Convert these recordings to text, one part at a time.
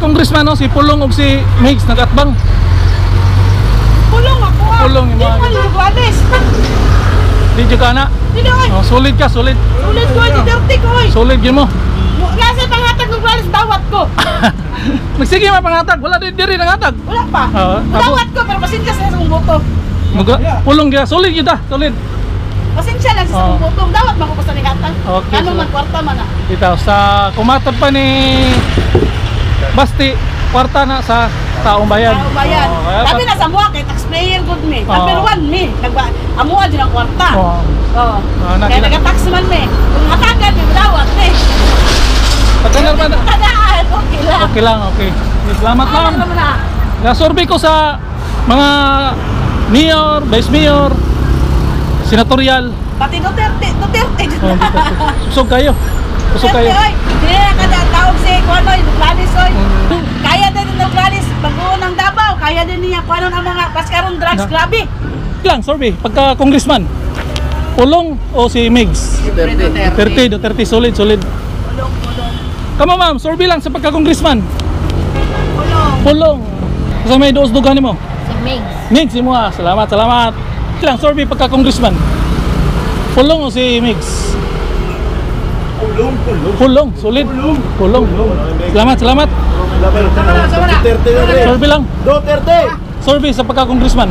congressman no, si Pulong ug si Migs nagatbang. Pulong ako ah. Pulong yung mga. Di Nograles. Di jud ka na. Dili oy. Oh, solid ka, solid. Ulit ko di dirty ko oy. Solid gyud mo. Nasa pangatag Nograles dawat ko. Magsige mapangatag, wala diri nangatag. Wala pa. Oo. Dawat ko pero pasensya sa akong boto. Pulong gyud, solid gyud ta, solid. Pasensya lang sa akong boto. Dawat man ko sa ningatan. Okay, Ano so- man kwarta man ah. Dito sa kumatod pa ni Basti kwarta na sa taong bayan. Tao bayan. Oh, kaya Sabi na sa mua kay taxpayer good me. Oo. Number 1 me. Amua din ang kwarta. Oh. Oo. Ah, Kaya nagatax man me. Kung hatagan me dawat me. Pagkanar man. Tadaan, okay lang. Okay lang, okay. Salamat Ano ma'am. naman na? Nasurvey ko sa mga mayor, vice mayor, senatorial. Pati Duterte. Oh, usog kayo. Usog kayo. Oy, hindi na kada tawag si Kuanoy, Noglalis oy. Kaya din ng Noglalis, bago ng Davao, kaya din niya kuano ang mga paskarong drugs, Na- grabe. Lang, survey. Pagka congressman, Pulong o si Migs? Duterte, solid, solid. Pulong. Kamo ma'am, survey lang sa pagka congressman. Pulong. Pulong. Sa may duos-dugan mo. Si Migs. Migs, mo ah. Salamat, salamat. Lang, survey pagka congressman. Pulong o si Migs? Pulong, solid. Pulong. Salamat, salamat. Survey lang. Duterte! Survey sa pagka congressman.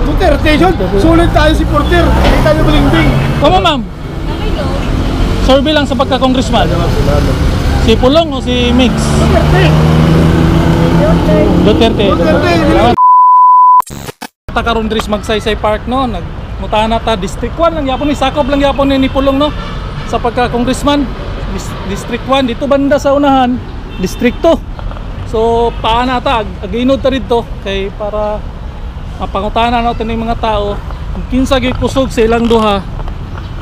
Duterte yun! Sulit tayo si Porter! Hindi tayo malingbing! Kamo ma'am. Survey lang sa pagka congressman. Si Pulong o si Migs? Duterte. Salamat. Ta karon diri sa Magsaysay Park no, nagmutahan na ta District 1 lang yapon ni sakop lang yapon ni Pulong no sa pagka congressman. District 1 dito banda sa unahan, District 2. So paana ta aginod ta didto kay para mapangutanan natin ng mga tao kung kinsa gyud kusog sa ilang duha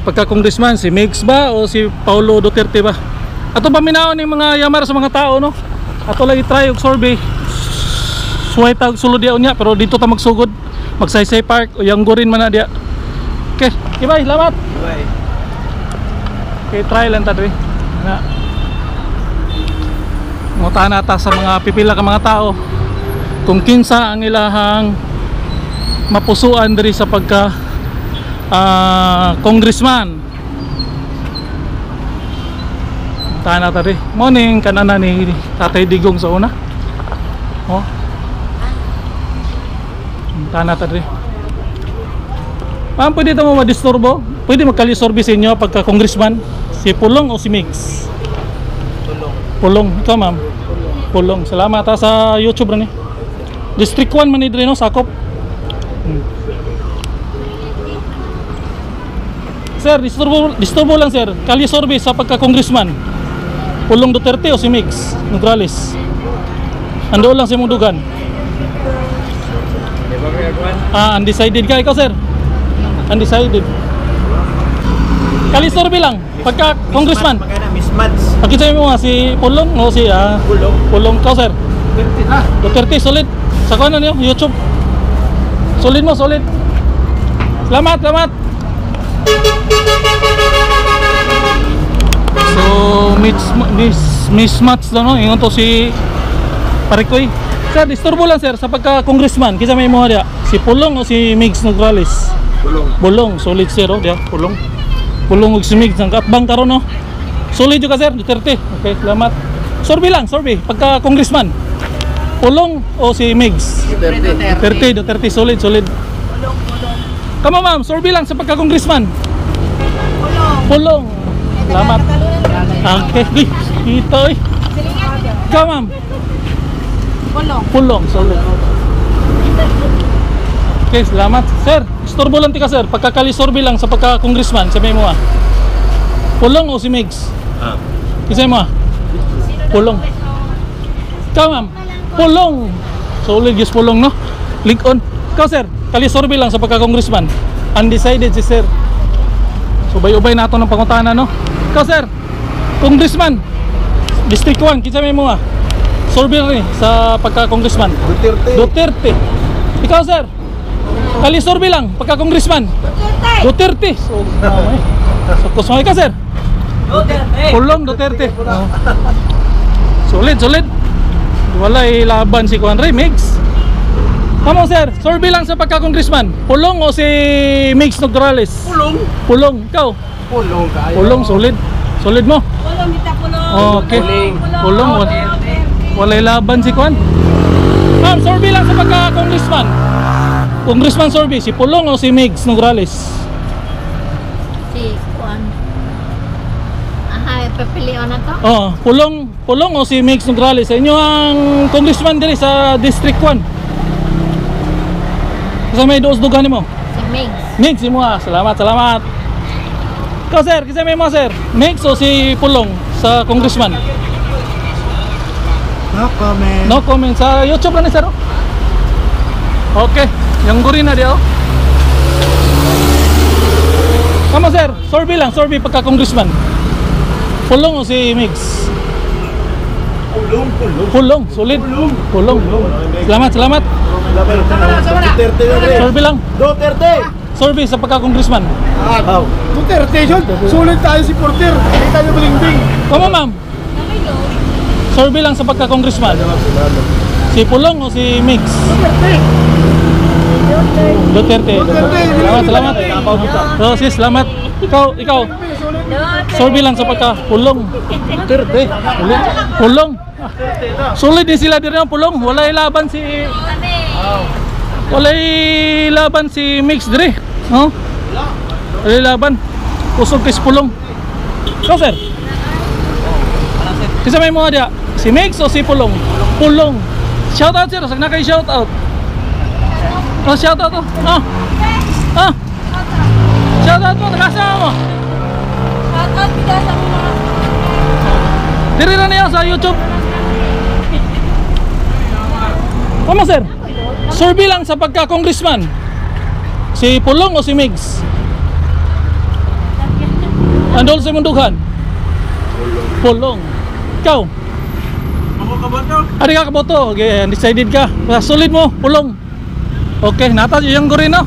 pagka congressman, si Migs ba o si Paulo Duterte ba. Ato paminaw ni mga yamar sa mga tao no. Ato lagi try og survey. Suway tag sulod diya unya pero dito ta magsugod. Magsaysay Park o Yanggo rin man na diya. Okay, bye, salamat. Bye. Okay, try lang ta diri. Na. Mutahan nata sa mga pipila ka mga tao kung kinsa ang ilahang mapusuan diri sa pagka congressman. Mutahan nata diri. Morning kanana ni Tatay Digong sa una. Oh. Mutahan nata diri. Ma'am, pwede ito mo madisturbo? Pwede magkalisorbe sa inyo pagka congressman? Si Pulong o si Migs? Pulong. Ikaw ma'am? Pulong. Salamat ha sa YouTube rin eh. District 1 man no, sakop. Sir, disturbo lang sir. Kalisorbe sa pagka congressman. Pulong Duterte o si Migs? Nograles. Ando lang sa mong dugan. Undecided ka ikaw sir? Undecided. Kalisorbe lang pagka congressman. Mismatch. Pakita mo nga si Pulong o si Pulong ka sir. Duterte solid. Sa kanan niyo YouTube. Solid mo, solid. Salamat, salamat. So mismatch daw no. Ingon to si Parikoy. Sir, disturbo lang sir sa pagka congressman. Kisa may mo dia. Si Pulong o si Migs Nograles? Pulong, solid sir oh, dia Pulong. Pulong ug si Migs ang katbang karon no. Solid juga sir, Duterte. Okay, salamat. Survey lang, survey. Pagka congressman, Pulong o si Migs? Duterte, solid, solid. Kamo ma'am, survey lang sa pagka congressman. Pulong. Salamat. Okay, ito eh. Ikaw ma'am? Pulong, solid. Okay, salamat. Sir, istorbo lang tika sir. Pagkakalisorbe lang sa pagka congressman, sabi mo ah. Pulong o si Migs? Kisay mo ah? Pulong. Ikaw ma'am? Pulong. Solid yes Pulong no? Link on. Ikaw sir, kalisorbe lang sa pagka-congressman. Undecided si sir. So bay-ubay na ito ng pangutanan no? Ikaw sir, congressman. District 1, kisay mo ah? Survey rin sa pagka-congressman. Duterte. Ikaw sir, kalisorbe lang pagka-congressman. Duterte. So, kusmay ka sir. Pulong Duterte. Solid, solid. walay laban si Juan Rey, Mix. Kamo sir, survey lang sa pagka-congressman. Pulong o si Mix Nograles? Pulong. Pulong, ikaw? Pulong kayo. Pulong, solid. Solid mo? Pulong, kita pulong. Okay. Pulong. Walay laban si Juan. Ma'am, survey lang sa pagka-congressman. Congressman survey, si Pulong o si Mix Nograles? Si Juan. Aha, papilion na to? Oh, Pulong o si Mix Nograles? Sa inyo ang congressman diri sa District 1. Kasi may duos-dugan mo. Si Migs. Mix, si mo ah. Salamat. Ikaw sir, kasi may mga sir. Mix o si Pulong sa congressman? No comment. No comment. Sa YouTube lang ni sir. Oh. Okay. Yung guri na diyo. Kamo sir, survey pagka-congressman. Pulong o si Mix? Pulong, solid. Pulong. Salamat. Duterte na rin. Survey lang. Duterte. Survey sa pagka-congressman. Duterte yun. Sulit tayo si Porter. Hindi tayo balimbing. Kamo ma'am. Survey lang sa pagka-congressman. Si Pulong o si Mix? Duterte. Salamat. Oh, sis, salamat. Ikaw. Survey lang sa pagka-Pulong. Duterte. Pulong. Solid din sila din ang Pulong. Walay laban si Mix dire. No? Walay laban. Kusog kay si Pulong. Ikaw sir. Kasi may mga dia. Si Mix o si Pulong? Pulong. Shoutout sir, sag na kayo shoutout. Oh, shoutout to. Shoutout mo, nakasama mo. Shoutout, bigas ang mga... Diri na niya sa YouTube. Kamo sir, survey lang sa pagka-congressman. Si Pulong o si Migs? Andol sa Mundugan? Pulong. Ikaw? Ako ka ba ito? Ari ka kaboto? Okay, decided ka. Solid mo, Pulong. Okay, nata yung gurin no?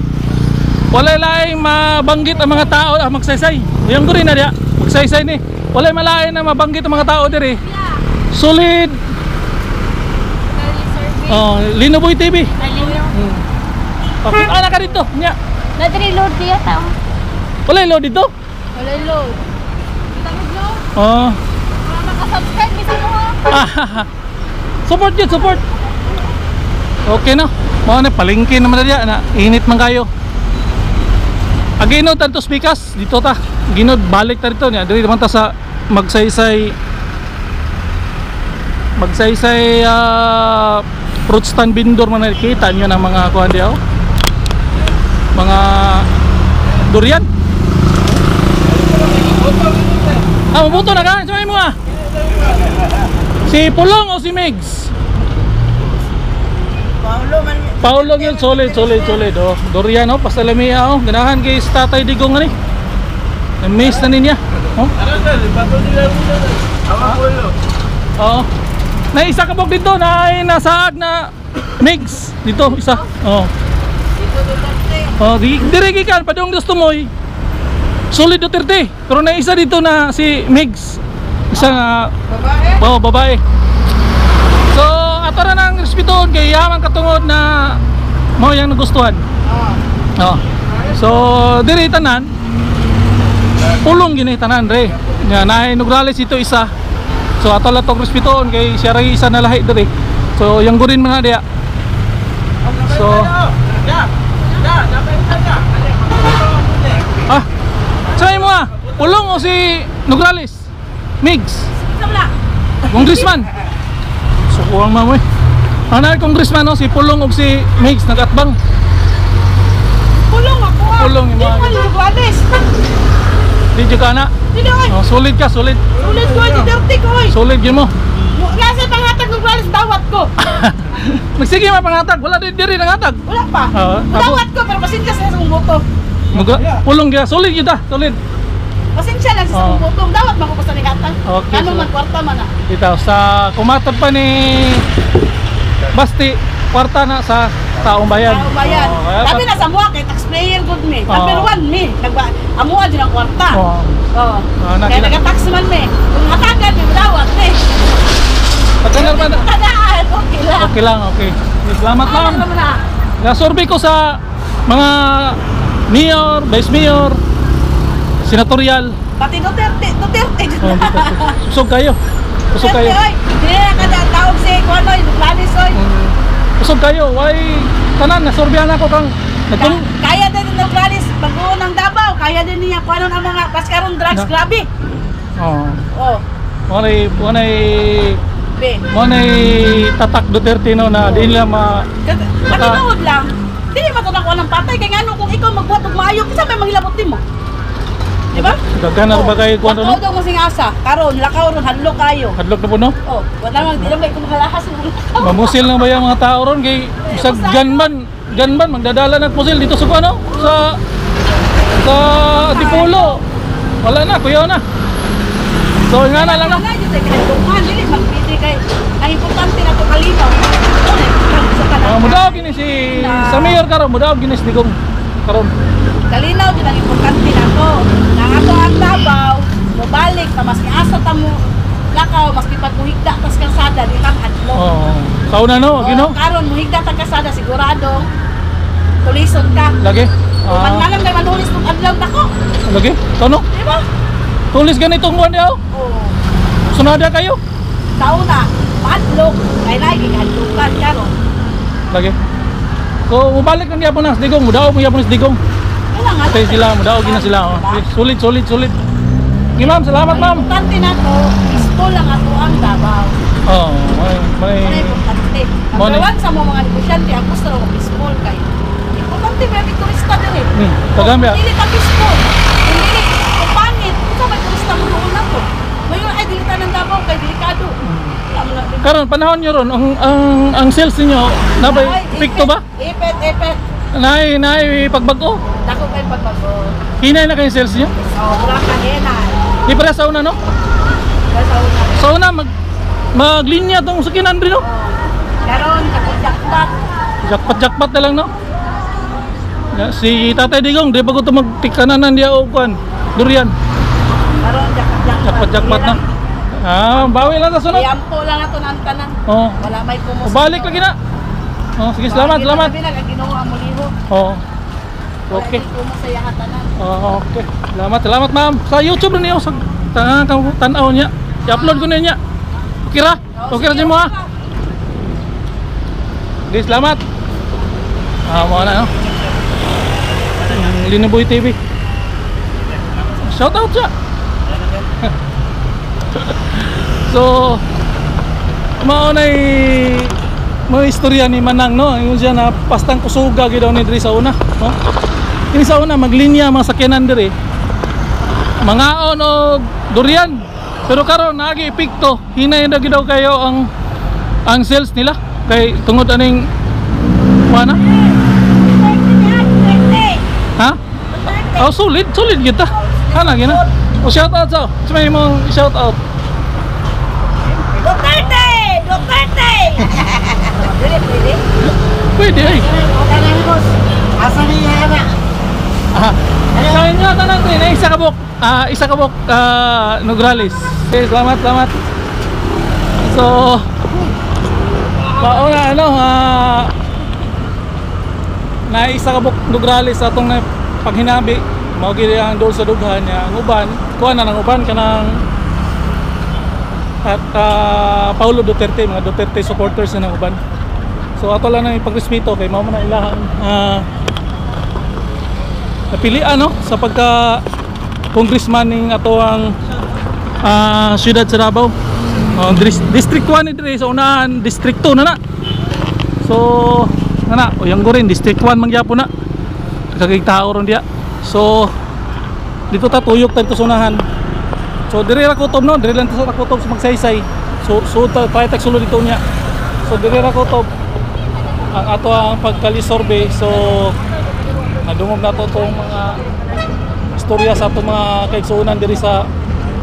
Walay laing mabanggit ang mga tao magsaysay. Yung gurin na diya, magsaysay ni. Walay malain na mabanggit ang mga tao diri. Solid. Oh, Linoboy TV. Okay, ana ka dito. Nya. Nadri load diya tao. Walay load dito. Wala load. Kita mo load. Oh. Para maka-subscribe mismo mo. Support yun, support. Okay no. Mga na palingkin naman na diya na init man kayo. Aginod tanto speakers dito ta. Ginod balik ta dito niya. Diri naman ta sa magsaysay fruit stand vendor man nakita niyo ng mga kuan diaw. Mga durian. Mabuto na ka. Samay mo ah. Si Pulong o si Migs? Paulo yun, solid oh. Durian oh, pasalamia oh. Ganahan kay Tatay Digong ani. Na-miss na niya. Oh. Oo. Na isa kabog dito na ay nasaag na Migs dito isa. Oh. Oh, dire gikan padung gusto mo solid Duterte. Pero na isa dito na si Migs. Isa nga babae. So ato na nang respetuhon kay yaman katungod na mao yang nagustuhan. Oh. So diri tanan Pulong gini tanan re. Nga naay Nograles ito isa. So ato lang tong respetuhon kay siya ra isa na lahi diri. So yang gurin man na diya. So say mo ah, Pulong o si Nograles? Migs? Congressman? So kuwang mamoy. Ano ay congressman no? Si Pulong o si Migs nagatbang? Pulong ako ah. Pulong yung mga. Di mo Nograles. Di ka na? Di na oy. Oh, solid ka, solid. Ulit ko ay Duterte ko oy. Solid yun mo. Nasa pangatag Nograles dawat ko. Magsige mapangatag, wala din diri nangatag. Wala pa. Dawat ko pero pasensya sa isang boto. Pulong ka, solid yun ta, solid. Pasensya lang sa isang boto. Dawat man ko pa sa nigatan. Okay, Ano so- man kwarta man ah. Dito sa kumatag pa ni Basti, kwarta na sa taong bayan. Tao bayan. Oh, kaya Sabi na sa mua kay taxpayer good me. Oh. Number 1 me. Amua din ang kwarta. Oh. Oo. Kaya nakita- nagatax man me. Kung hatagan me dawat me. Pagkanar man, Tadaan. Okay lang, okay. Salamat ma'am. Ano naman na? Nasurvey ko sa mga mayor, vice mayor, senatorial. Pati Duterte. Oh, usog kayo. Usog kayo. Oy, dili na kada taog si Kuano, Gladys oy. Usog kayo. Why tanan nasurveyan ako kang Kaya din ng Gladys bago ng Davao, kaya din niya kuano ang mga paskarong drugs, grabe. Oh. Oh, Wanay be. tatak Duterte no na di nila Matinood lang. Dili matunak ko ng patay kay ngano kung ikaw magbuhat og maayo, kinsa may manghilabot nimo? Di ba? Daghan na ba kayo kuno no? Wakaw daw mo sing asa. Karon lakaw ron hadlok kayo. Hadlok na po no? Oh, wala man di lang may kumakalahas mo. Mamusil lang ba yung mga tao ron kay sa ganban magdadala ng pusil dito sa ano? Sa Antipolo. Wala na, kuyaw na. So nga na lang no. Nga jud kay hadlokan dili magpili kay ang importante na to kalinaw. Sa kanang Mudaw gini si sa mayor karon, mudaw gini si Digong karon. kalinaw din ang importante na to. Nang ato ang Davao, mobalik pa mas asa ta mo lakaw mas pipatuhigda tas kalsada di kang adlok. Oh, kauna no, gino. Karon muhigda ta kalsada sigurado tulison ka. Lagi. Man manam kay manulis tong adlaw nako. Lagi. Tono. Di ba? Tulis ganitong buwan daw. Oh. Sunada kayo. Sauna, padlok, kay lagi hadlokan karon. Lagi. So, mubalik lang yapon na sa Digong, mudaw mo yapon sa Digong. Wala nga. Tay sila, mudaw gina sila. Oh. Sulit. Okay, ma'am, salamat ma'am. Ang importante na to, peaceful lang ato ang Davao. Oh, may Ano importante? Money. Ang sa mga negosyante, ang gusto rin peaceful kay. Importante ba may turista din eh. Kagambia. Dili ta peaceful. Kung dili, kung pangit, kung may turista mo noon na to. Ngayon ay dili ta ng Davao kay delikado. Wala mo na- Karon panahon niyo ron ang sales niyo nabay Ay, pikto ba? Ipet. Nay pagbago. Dako kay pagbago. Hinay na kayo sales niyo. So, wala ka henay. Di para sa una no? Basta una. Sa una maglinya tong sakinan rin no. Karon kapag Jackpot na lang no. Si Tatay Digong di ba ko to magtikananan dia o kuan durian. karon Jackpot na. Bawi lang sa sunod. Iyampo lang ato ng tanan. Oh. Wala may kumus. Balik lagi na. Oh, sige, salamat. Ang ginawa mo liho. Oh. Okay. Wala may kumus sa yaha tanan. Oh, okay. Salamat ma'am. Sa YouTube rin niyo sa tanaw niya. I-upload ko na niya. Okay ra? Okay ra mo ha? Okay, salamat. Mo na no. Liniboy TV. Shout out siya. So maunay mo istorya ni Manang no, yung siya na pastang kusuga gyud daw ni diri sa una, no? Ini sa una maglinya mga sakyanan diri. Mangaon og durian. Pero karon naagi epekto, hinay na gyud daw kayo ang sales nila kay tungod aning kuana. Ha? Oh, solid kita. Kana gina. O shout out sa. May mo shout out. Duterte! Pwede. Pwede ay. Asa niya na? Sa inyo tanan din isa kabok Nograles. Okay, salamat. So mauna na isa kabok Nograles atong na paghinabi mao gid ang dol sa dughan niya ang uban kuha na ng uban kanang at Paulo Duterte, mga Duterte supporters na ng uban. So ato lang nang ipagrespeto kay mao man na ilahang napilian no sa pagka congressman ning ato ang siyudad sa Davao. District 1 ni dire sa unahan, District 2 na. So uyang go rin District 1 man gyapon na. Kagay tao ron dia. So dito ta tuyok ta dito sa unahan. So dire ra kutob no, dire lang ta sa kutob sa magsaysay. So ta paytag sulod dito niya. So dire ra kutob ang ato ang pagkalisorbe. So nadungog na to tong mga istorya sa ato mga kaigsuonan diri sa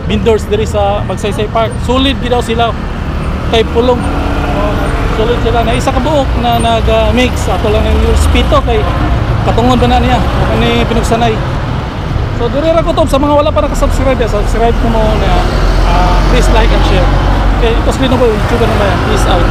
vendors diri sa Magsaysay Park. Solid gid daw sila kay pulong. Solid sila na isa ka buok na nag-mix ato lang yung spito kay katungod ba na niya ani pinugsanay. So diri ra kutob sa mga wala pa naka-subscribe, subscribe ko mo na please like and share. Okay, ito sa Linoboy, YouTube na yan. Peace out.